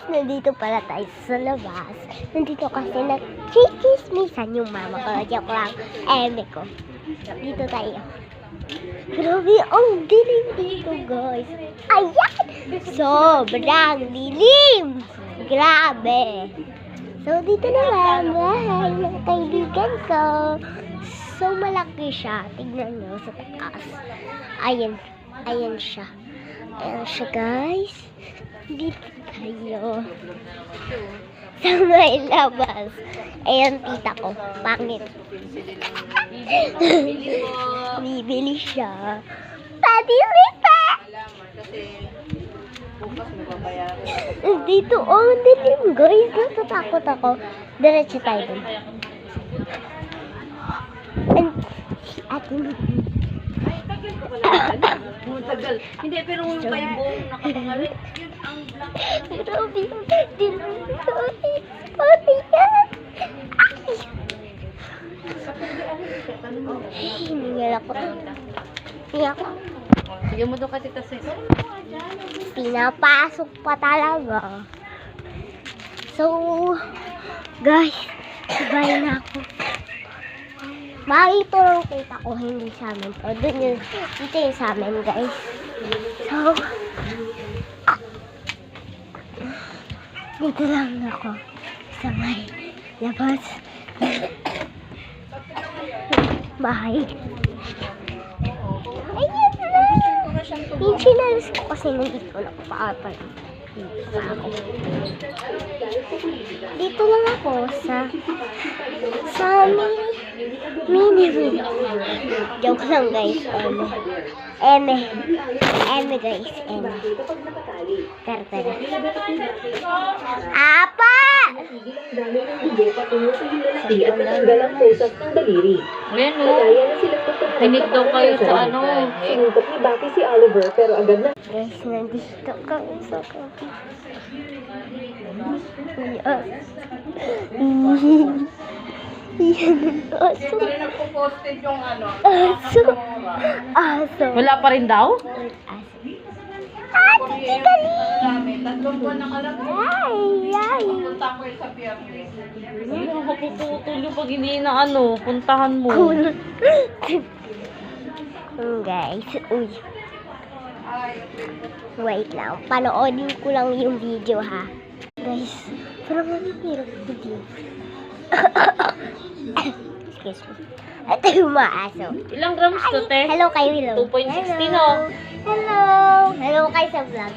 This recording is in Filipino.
Nandito pala tayo sa labas. Nandito kasi nagchikismisan yung mama ko. Joke lang. Eme ko. Dito tayo. Grabe, ang dilim dito, guys. Ayan! Sobrang dilim! Grabe! So, dito naman, bahay ng kaibigan ko. So, malaki siya. Tignan nyo sa taas. Ayan. Ayan siya. Ayan siya, guys. Dito tayo. Sa may labas. Ayan, tita ko. Pangit. Bibili siya. Pabili pa! Dito, oh, dilim, guys. Natatakot ako. Diretso tayo dun. Si ate mo. Tagal. Hindi, pero yung pa yung buong nakapangalit. Yun ang black. Grabe yung dilim. Pati yan. Hiningal ako. Hiningal ako. Sige mo doon kasi kasi. Pinapasok pa talaga. So, guys, sabay na ako. Makito lang kita ko, hindi sa amin to. Doon yun, dito yung sa amin, guys. So, dito lang ako sa may labas. Bahay. Ayun na! Yung sinalis ko kasi nandito na ako pa. Dito lang ako sa mini room. Joke lang, guys. Eme guys. Tara. Apa! Ayan o. Tinig daw kayo sa ano. Sinuntok ni Baki si Oliver pero agad na. Guys, nandito kami sa kapi. Yan ang aso. Nagpo-posted yung ano. Aso. Wala pa rin daw? Ate, dali! Tatlong buwan na lang. Ay. Punta ko sa Pierre. Ano, mapuputol yung pag hindi na ano, puntahan mo. Cool. Guys, uy. Wait lang, panoodin ko lang yung video, ha. Guys, parang hirap video. Excuse me. Ito yung mga aso. Ilang grams to, te? Hello kayo, hello. 2.16, oh. Hello. Hello kayo sa vlog.